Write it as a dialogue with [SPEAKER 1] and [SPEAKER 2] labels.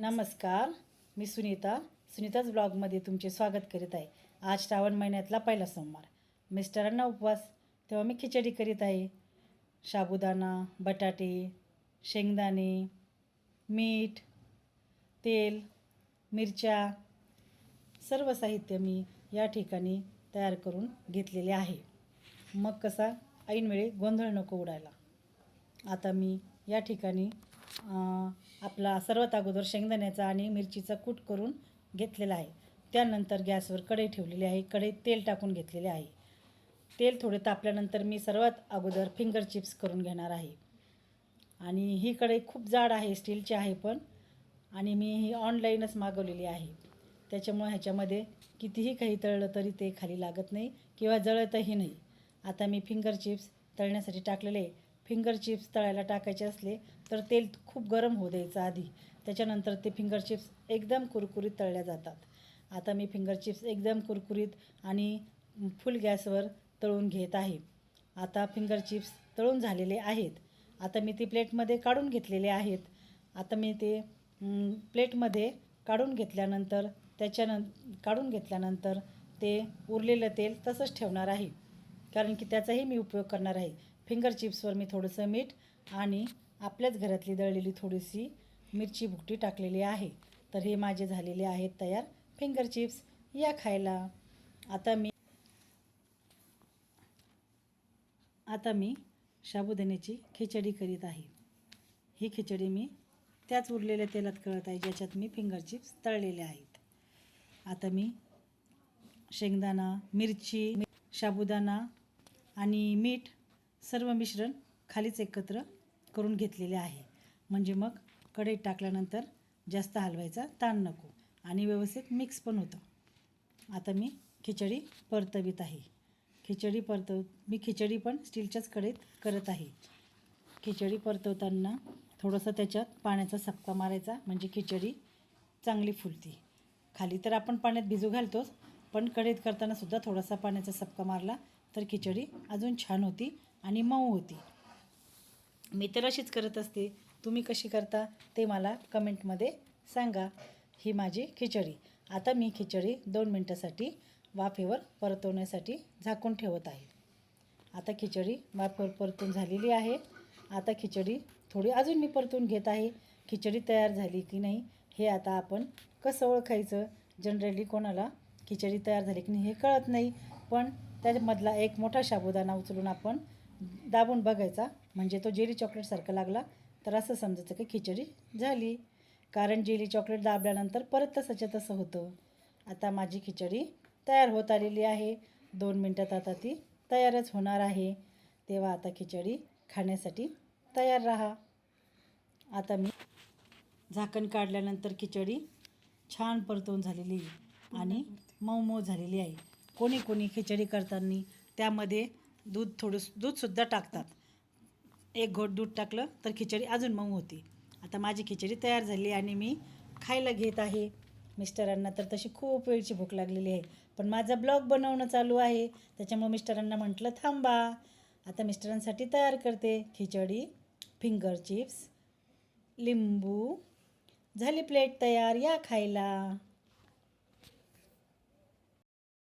[SPEAKER 1] नमस्कार, मी सुनीताच ब्लॉगमध्ये तुमचे स्वागत करीत आहे। आज श्रावण महिन्यातला पहिला सोमवार, मिस्टरांना उपवास, तेव्हा मी खिचडी करीत आहे। साबुदाणा, बटाटे, शेंगदाणे, मीठ, तेल, मिरच्या, सर्व साहित्य मी या ठिकाणी तयार करून घेतलेले आहे। मग कसा ऐनवेळी गोंधळ नको उडायला। आता मी या ठिकाणी आपला सर्वात अगोदर शेंगदाण्याचा आणि मिरचीचा कूट करून घेतलेला आहे। त्यानंतर गॅसवर कढई ठेवलेली आहे। कढईत तेल टाकून घेतलेले आहे। तेल थोडे तापल्यानंतर मी सर्वात अगोदर फिंगर चिप्स करून घेणार आहे। आणि ही कढई खूप जाड आहे, स्टीलची आहे पण, आणि मी ही ऑनलाईनच मागवलेली आहे। त्याच्यामुळे ह्याच्यामध्ये कितीही काही तळलं तरी ते खाली लागत नाही किंवा जळतही नाही। आता मी फिंगर चिप्स तळण्यासाठी टाकलेले आहे। फिंगर चिप्स तळायला टाकायचे असले तर तेल खूप गरम होऊ द्यायचं आधी, त्याच्यानंतर ते फिंगर चिप्स एकदम कुरकुरीत तळल्या जातात। आता मी फिंगर चिप्स एकदम कुरकुरीत आणि फुल गॅसवर तळून घेत आहे। आता फिंगर चिप्स तळून झालेले आहेत। आता मी ती प्लेटमध्ये काढून घेतलेले आहेत। आता मी ते प्लेटमध्ये काढून घेतल्यानंतर ते उरलेलं तेल तसंच ठेवणार आहे, कारण की त्याचाही मी उपयोग करणार आहे। फिंगर चिप्सवर मी थोडंसं मीठ आणि आपल्याच घरातली दळलेली थोडीशी मिरची भुकटी टाकलेली आहे। तर हे माझे झालेले आहेत तयार फिंगर चिप्स, या खायला। आता मी साबुदाण्याची खिचडी करीत आहे। ही खिचडी मी त्याच उरलेल्या तेलात करत आहे ज्याच्यात मी फिंगर चिप्स तळलेले आहेत। आता मी शेंगदाणा, मिरची, साबुदाणा आणि मीठ सर्व मिश्रण खालीच एकत्र करून घेतलेले आहे, म्हणजे मग कढईत टाकल्यानंतर जास्त हलवायचा ताण नको आणि व्यवस्थित मिक्स पण होतं। आता मी खिचडी परतवीत आहे। मी खिचडी पण स्टीलच्याच कढईत करत आहे। खिचडी परतवताना थोडंसं त्याच्यात पाण्याचा सपका मारायचा, म्हणजे खिचडी चांगली फुलते। खाली तर आपण पाण्यात भिजू घालतोच, पण कढईत करताना सुद्धा थोडासा पाण्याचा सपका मारला तर खिचडी अजून छान होती आणि मऊ होती। मी तर अशीच करत असते, तुम्ही कशी करता ते मला कमेंटमध्ये सांगा। ही माझी खिचडी। आता मी खिचडी 2 मिनटासाठी वाफेवर परतवण्यासाठी झाकून ठेवत आहे। आता खिचडी वाफेवर परतून झालेली आहे। आता खिचडी थोडी अजून मी परतून घेत आहे। खिचडी तयार झाली की नाही हे आता आपण कसं ओळखायचं? जनरली कोणाला खिचडी तयार झाली की नाही हे कळत नाही, पण त्यामधला एक मोठा साबुदाणा उचलून आपण दाबून बघायचा, म्हणजे तो जेली चॉकलेटसारखा लागला तर असं समजायचं की खिचडी झाली, कारण जेली चॉकलेट दाबल्यानंतर परत तसंच्या तसं होतं। आता माझी खिचडी तयार होत आलेली आहे। 2 मिनटात आता ती तयारच होणार आहे, तेव्हा आता खिचडी खाण्यासाठी तयार राहा। आता मी झाकण काढल्यानंतर खिचडी छान परतवून झालेली आणि मऊ मऊ झालेली आहे। कोणी खिचडी करताना त्यामध्ये दूधसुद्धा टाकतात। 1 घोट दूध टाकलं तर खिचडी अजून मऊ होती। आता माझी खिचडी तयार झाली आणि मी खायला घेत आहे। मिस्टरांना तर तशी खूप वेळची भूक लागलेली आहे, पण माझा ब्लॉग बनवणं चालू आहे, त्याच्यामुळे मिस्टरांना म्हटलं थांबा। आता मिस्टरांसाठी तयार करते खिचडी, फिंगर चिप्स, लिंबू, झाली प्लेट तयार, या खायला।